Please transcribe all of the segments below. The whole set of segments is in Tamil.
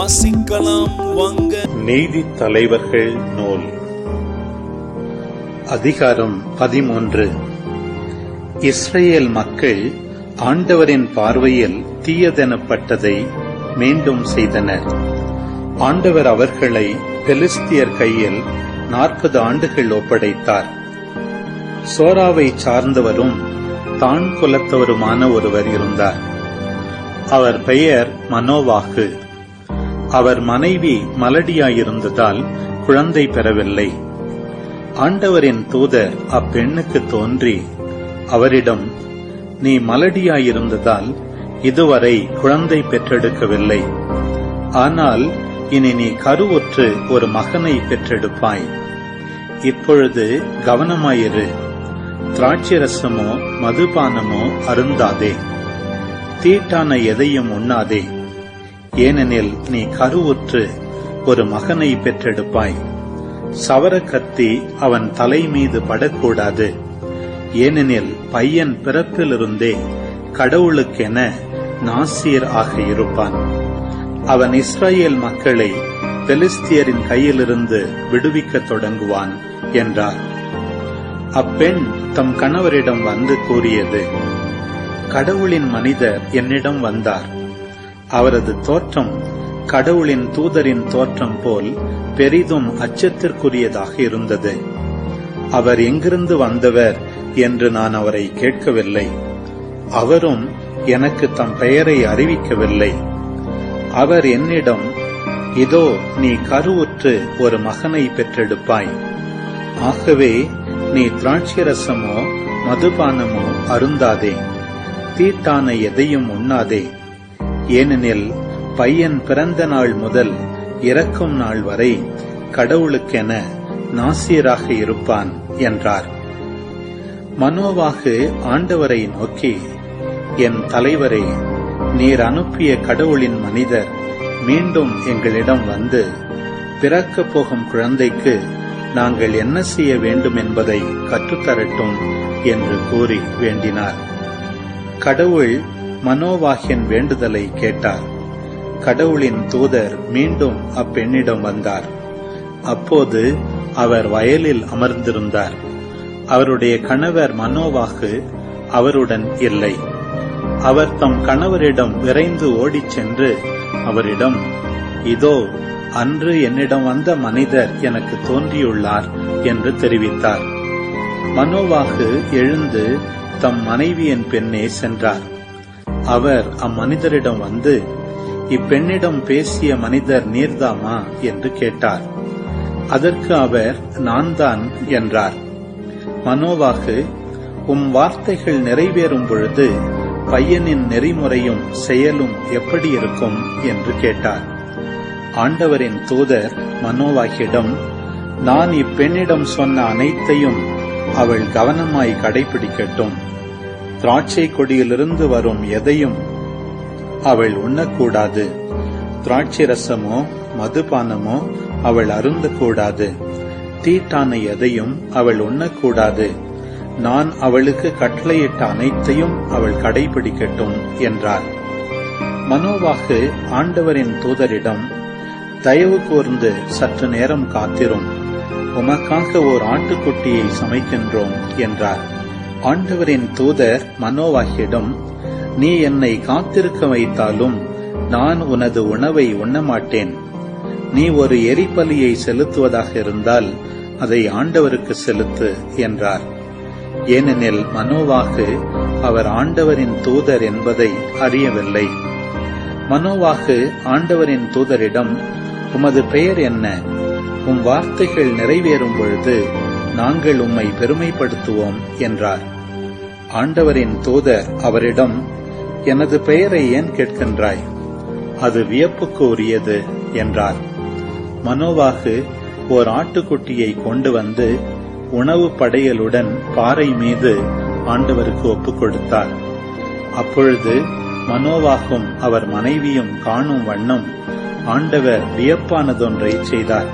வாசிக்கலாம் வாங்க. நீதி தலைவர்கள் நூல் அதிகாரம் 13. இஸ்ரேல் மக்கள் ஆண்டவரின் பார்வையில் தீயதெனப்பட்டதை மீண்டும் செய்தனர். ஆண்டவர் அவர்களை பெலிஸ்தியர் கையில் 40 ஆண்டுகள் ஒப்படைத்தார். சோராவை சார்ந்தவரும் தான் குலத்தவருமான ஒருவர் இருந்தார். அவர் பெயர் மனோவாகு. அவர் மனைவி மலடியாயிருந்ததால் குழந்தை பெறவில்லை. ஆண்டவரின் தூதர் அப்பெண்ணுக்கு தோன்றி அவரிடம், நீ மலடியாயிருந்ததால் இதுவரை குழந்தை பெற்றெடுக்கவில்லை. ஆனால் இனி நீ கருவுற்று ஒரு மகனை பெற்றெடுப்பாய். இப்பொழுது கவனமாயிரு. திராட்சரசமோ மதுபானமோ அருந்தாதே. தீட்டான எதையும் உண்ணாதே. ஏனெனில் நீ கருவுற்று ஒரு மகனை பெற்றெடுப்பாய். சவர கத்தி அவன் தலை மீது படக்கூடாது. ஏனெனில் பையன் பிறப்பிலிருந்தே கடவுளுக்கென நாசீர் ஆக இருப்பான். அவன் இஸ்ரேல் மக்களை பெலிஸ்தியரின் கையிலிருந்து விடுவிக்கத் தொடங்குவான் என்றார். அப்பெண் தம் கணவரிடம் வந்து கூறியது, கடவுளின் மனிதர் என்னிடம் வந்தார். அவரது தோற்றம் கடவுளின் தூதரின் தோற்றம் போல் பெரிதும் அச்சத்திற்குரியதாக இருந்தது. அவர் எங்கிருந்து வந்தவர் என்று நான் அவரை கேட்கவில்லை. அவரும் எனக்கு தம் பெயரை அறிவிக்கவில்லை. அவர் என்னிடம், இதோ நீ கருவுற்று ஒரு மகனை பெற்றெடுப்பாய். ஆகவே நீ திராட்சரசமோ மதுபானமோ அருந்தாதே. தீட்டான எதையும் உண்ணாதே. ஏனெனில் பையன் பிறந்த நாள் முதல் இறக்கும் நாள் வரை கடவுளுக்கென நாசீராக இருப்பான் என்றார். மனோவாகு ஆண்டவரை நோக்கி, என் தலைவரே, நீர் அனுப்பிய கடவுளின் மனிதர் மீண்டும் எங்களிடம் வந்து, பிறக்கப் போகும் குழந்தைக்கு நாங்கள் என்ன செய்ய வேண்டும் என்பதை கற்றுத்தரட்டும் என்று கூறி வேண்டினார். கடவுள் மனோவாகின் வேண்டுதலை கேட்டார். கடவுளின் தூதர் மீண்டும் அப்பெண்ணிடம் வந்தார். அப்போது அவர் வயலில் அமர்ந்திருந்தார். அவருடைய கணவர் மனோவாகு அவருடன் இல்லை. அவர் தம் கணவரிடம் விரைந்து ஓடிச் சென்று அவரிடம், இதோ அன்று என்னிடம் வந்த மனிதர் எனக்கு தோன்றியுள்ளார் என்று தெரிவித்தார். மனோவாகு எழுந்து தம் மனைவியின் பெண்ணே சென்றார். அவர் அம்மனிதரிடம் வந்து, இப்பெண்ணிடம் பேசிய மனிதர் நீர்தாமா என்று கேட்டார். அதற்கு அவர், நான் தான் என்றார். மனோவாகு, உம் வார்த்தைகள் நிறைவேறும் பொழுது பையனின் நெறிமுறையும் செயலும் எப்படி இருக்கும் என்று கேட்டார். ஆண்டவரின் தூதர் மனோவாகிடம், நான் இப்பெண்ணிடம் சொன்ன அனைத்தையும் அவள் கவனமாய் கடைபிடிக்கட்டும். திராட்சை கொடியிலிருந்து வரும் எதையும் அவள் உண்ணக்கூடாது. திராட்சை ரசமோ மதுபானமோ அவள் அருந்தக்கூடாது. தீட்டான எதையும் அவள் உண்ணக்கூடாது. நான் அவளுக்கு கட்டளையிட்ட அனைத்தையும் அவள் கடைபிடிக்கட்டும் என்றார். மனோவாகு ஆண்டவரின் தூதரிடம், தயவு கூர்ந்து சற்று நேரம் காத்திரும். உமக்காக ஓர் ஆட்டுக்குட்டியை சமைக்கின்றோம் என்றார். ஆண்டவரின் தூதர் மனோவாகியிடம், நீ என்னை காத்திருக்க வைத்தாலும் நான் உனது உணவை உண்ணமாட்டேன். நீ ஒரு எரிபலியை செலுத்துவதாக இருந்தால் அதை ஆண்டவருக்கு செலுத்து என்றார். ஏனெனில் மனோவாகு அவர் ஆண்டவரின் தூதர் என்பதை அறியவில்லை. மனோவாகு ஆண்டவரின் தூதரிடம், உமது பெயர் என்ன? உம் வார்த்தைகள் நிறைவேறும் பொழுது நாங்கள் உம்மை பெருமைப்படுத்துவோம் என்றார். ஆண்டவரின் தூதர் அவரிடம், எனது பெயரை ஏன் கேட்கின்றாய்? அது வியப்புக்கு உரியது என்றார். மனோவாகு ஓர் ஆட்டுக்குட்டியை கொண்டு வந்து உணவு படையலுடன் பாறை மீது ஆண்டவருக்கு ஒப்புக் கொடுத்தார். அப்பொழுது மனோவாகும் அவர் மனைவியும் காணும் வண்ணம் ஆண்டவர் வியப்பானதொன்றை செய்தார்.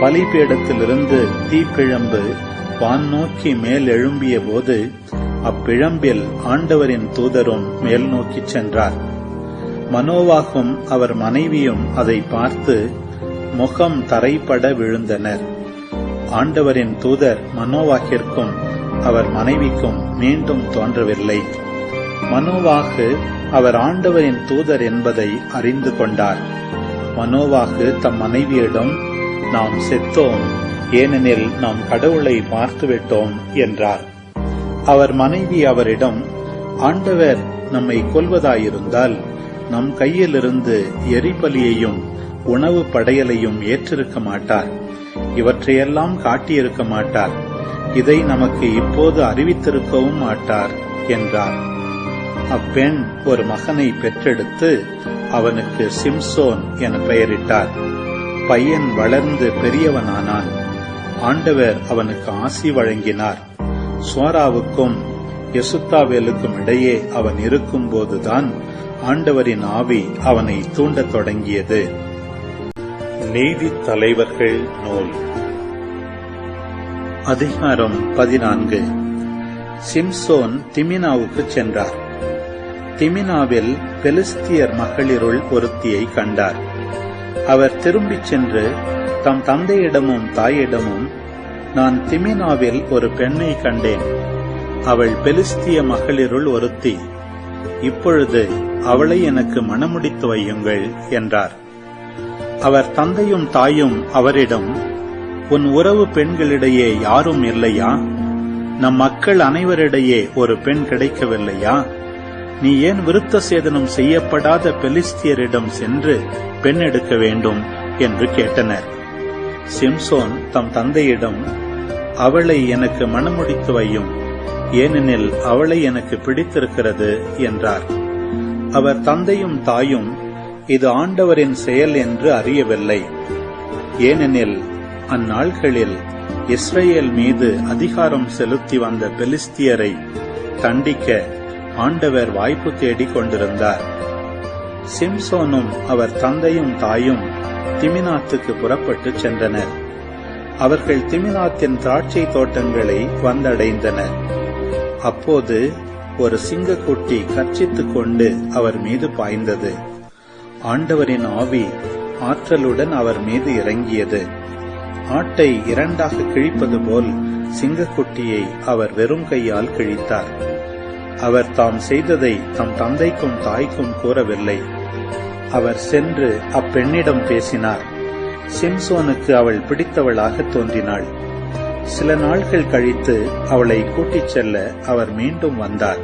பலிபீடத்திலிருந்து தீப்பிழம்பு வான் நோக்கி மேல் எழும்பிய போது அப்பிழம்பில் ஆண்டவரின் தூதரும் மேல் நோக்கிச் சென்றார். மனோவாகும் அவர் மனைவியும் அதை பார்த்து முகம் தரைப்பட விழுந்தனர். ஆண்டவரின் தூதர் மனோவாகிற்கும் அவர் மனைவிக்கும் மீண்டும் தோன்றவில்லை. மனோவாகு அவர் ஆண்டவரின் தூதர் என்பதை அறிந்து கொண்டார். மனோவாகு தம் மனைவியிடம், நாம் செத்தோம், ஏனெனில் நாம் கடவுளை பார்த்துவிட்டோம் என்றார். அவர் மனைவி அவரிடம், ஆண்டவர் நம்மை கொல்வதாயிருந்தால் நம் கையிலிருந்து எரிபலியையும் உணவு படையலையும் ஏற்றிருக்க மாட்டார், இவற்றையெல்லாம் காட்டியிருக்க மாட்டார், இதை நமக்கு இப்போது அறிவித்திருக்கவும் மாட்டார் என்றார். அப்பெண் ஒரு மகனை பெற்றெடுத்து அவனுக்கு சிம்சோன் என பெயரிட்டார். பையன் வளர்ந்து பெரியவனானான். ஆண்டவர் அவனுக்கு ஆசி வழங்கினார். சோராவுக்கும் எசுத்தாவேலுக்கும் இடையே அவன் இருக்கும்போதுதான் ஆண்டவரின் ஆவி அவனை தூண்டத் தொடங்கியது. நீதித் தலைவர்கள் நூல் அதிகாரம் 14. சிம்சோன் திமினாவுக்கு சென்றார். திமினாவில் பெலிஸ்தியர் மகளிருள் ஒருத்தியை கண்டார். அவர் திரும்பிச் சென்று தம் தந்தையிடமும் தாயிடமும், நான் திமினாவில் ஒரு பெண்ணை கண்டேன், அவள் பெலிஸ்திய மகளிருள் ஒருத்தி, இப்பொழுது அவளை எனக்கு மணமுடித்து வையுங்கள் என்றார். அவர் தந்தையும் தாயும் அவரிடம், உன் உறவு பெண்களிடையே யாரும் இல்லையா? நம் மக்கள் அனைவரிடையே ஒரு பெண் கிடைக்கவில்லையா? நீ ஏன் விருத்த சேதனம் செய்யப்படாத பெலிஸ்தியரிடம் சென்று பெண் எடுக்க வேண்டும் என்று கேட்டனர். சிம்சோன் தம் தந்தையிடம், அவளை எனக்கு மணமுடித்து வையும், ஏனெனில் அவளை எனக்கு பிடித்திருக்கிறது என்றார். அவர் தந்தையும் தாயும் இது ஆண்டவரின் செயல் என்று அறியவில்லை. ஏனெனில் அந்நாள்களில் இஸ்ரேல் மீது அதிகாரம் செலுத்தி வந்த பெலிஸ்தியரை தண்டிக்க ஆண்டவர் வாய்ப்பு தேடிக் கொண்டிருந்தார். சிம்சோனும் அவர் தந்தையும் தாயும் திமினாத்துக்கு புறப்பட்டு சென்றனர். அவர்கள் திமினாத்தின் திராட்சை தோட்டங்களை வந்தடைந்தனர். அப்போது ஒரு சிங்கக்குட்டி கர்ச்சித்துக் கொண்டு அவர் மீது பாய்ந்தது. ஆண்டவரின் ஆவி ஆற்றலுடன் அவர் மீது இறங்கியது. ஆட்டை இரண்டாக கிழிப்பது போல் சிங்கக்குட்டியை அவர் வெறும் கையால் கிழித்தார். அவர் தாம் செய்ததை தம் தந்தைக்கும் தாய்க்கும் கூறவில்லை. அவர் சென்று அப்பெண்ணிடம் பேசினார். சிம்சோனுக்கு அவள் பிடித்தவளாக தோன்றினாள். சில நாட்கள் கழித்து அவளை கூட்டிச் செல்ல அவர் மீண்டும் வந்தார்.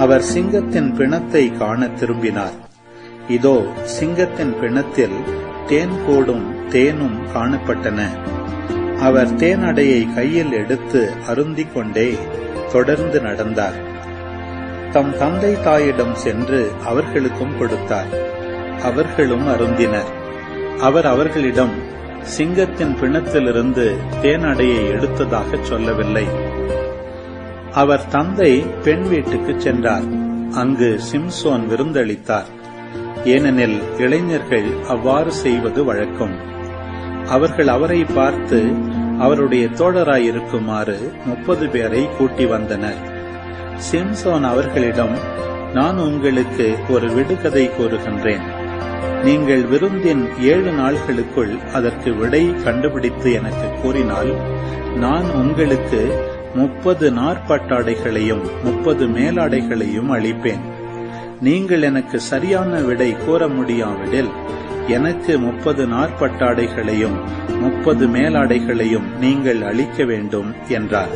அவர் சிங்கத்தின் பிணத்தை காண திரும்பினார். இதோ சிங்கத்தின் பிணத்தில் தேன் கூடும் தேனும் காணப்பட்டன. அவர் தேனடையை கையில் எடுத்து அருந்திக் கொண்டே தொடர்ந்து நடந்தார். தம் தந்தை தாயிடம் சென்று அவர்களுக்கும் கொடுத்தார். அவர்களும் அருந்தினர். அவர் அவர்களிடம் சிங்கத்தின் பிணத்திலிருந்து தேனடையை எடுத்ததாக சொல்லவில்லை. அவர் தந்தை பெண் வீட்டுக்கு சென்றார். அங்கு சிம்சோன் விருந்தளித்தார். ஏனெனில் இளைஞர்கள் அவ்வாறு செய்வது வழக்கம். அவர்கள் அவரை பார்த்து அவருடைய தோழராயிருக்குமாறு 30 பேரை கூட்டி வந்தனர். சிம்சோன் அவர்களிடம், நான் உங்களுக்கு ஒரு விடுகதை கூறுகின்றேன். நீங்கள் விருந்தின் 7 நாள்களுக்குள் அதற்கு விடை கண்டுபிடித்து எனக்கு கூறினால், நான் உங்களுக்கு 30 நாற்பட்டாடைகளையும் 30 மேலாடைகளையும் அளிப்பேன். நீங்கள் எனக்கு சரியான விடை கூற முடியாவிடில் எனக்கு 30 நாற்பட்டாடைகளையும் 30 மேலாடைகளையும் நீங்கள் அளிக்க வேண்டும் என்றார்.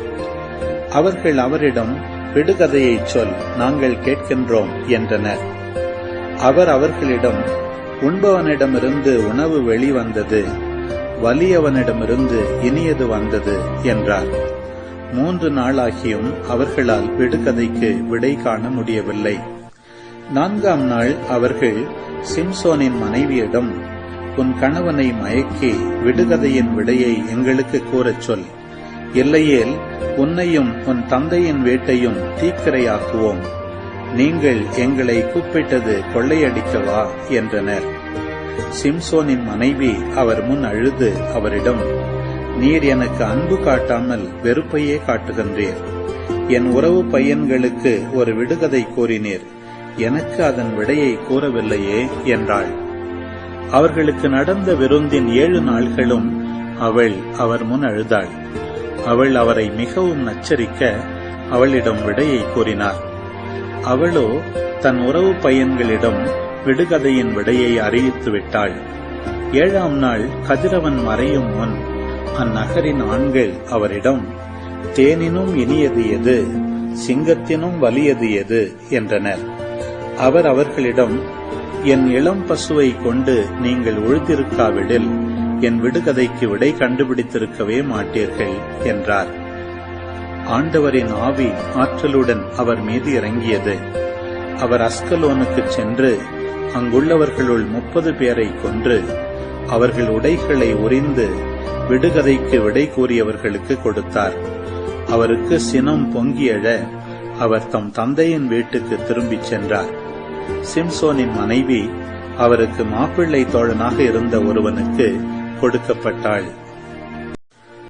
அவர்கள் அவரிடம், விடுகதையை சொல், நாங்கள் கேட்கின்றோம் என்றனர். அவர் அவர்களிடம், உண்பவனிடமிருந்து உணவு வெளிவந்தது, வலியவனிடமிருந்து இனியது வந்தது என்றார். 3 நாளாகியும் அவர்களால் விடுகதைக்கு விடை காண முடியவில்லை. 4ஆம் நாள் அவர்கள் சிம்சோனின் மனைவியிடம், உன் கணவனை மயக்கி விடுகதையின் விடையை எங்களுக்கு கூறச் சொல், இல்லையேல் உன்னையும் உன் தந்தையின் வீட்டையும் தீக்கிரையாக்குவோம். நீங்கள் எங்களை கூப்பிட்டது கொள்ளையடிக்கவா என்றனர். சிம்சோனின் மனைவி அவர் முன் அழுது அவரிடம், நீர் எனக்கு அன்பு காட்டாமல் வெறுப்பையே காட்டுகின்றீர். என் உறவு பையன்களுக்கு ஒரு விடுகதை கூறினீர், எனக்கு அதன் விடையை கூறவில்லையே என்றாள். அவர்களுக்கு நடந்த விருந்தின் 7 நாள்களும் அவள் அவர் முன் அழுதாள். அவள் அவரை மிகவும் நச்சரிக்க அவளிடம் விடையை கூறினார். அவளோ தன் உறவு பையன்களிடம் விடுகதையின் விடையை அறிவித்து விட்டாள். 7ஆம் நாள் கதிரவன் மறையும் முன் அந்நகரின் ஆண்கள் அவரிடம், தேனினும் இனியது எது, சிங்கத்தினும் வலியது எது என்றனர். அவர் அவர்களிடம், என் இளம் பசுவை கொண்டு நீங்கள் உழுதிருக்காவிடில் என் விடுகதைக்கு விடை கண்டுபிடித்திருக்கவே மாட்டீர்கள் என்றார். ஆண்டவரின் ஆவி ஆற்றலுடன் அவர் மீது இறங்கியது. அவர் அஸ்கலோனுக்கு சென்று அங்குள்ளவர்களுள் 30 பேரை கொன்று அவர்கள் உடைகளை உரிந்து விடுகதைக்கு விடை கூறியவர்களுக்கு கொடுத்தார். அவருக்கு சினம் பொங்கி எழ அவர் தம் தந்தையின் வீட்டுக்கு திரும்பிச் சென்றார். சிம்சோனின் மனைவி அவருக்கு மாப்பிள்ளை தோழனாக இருந்த ஒருவனுக்கு கொடுக்கப்பட்டாள்.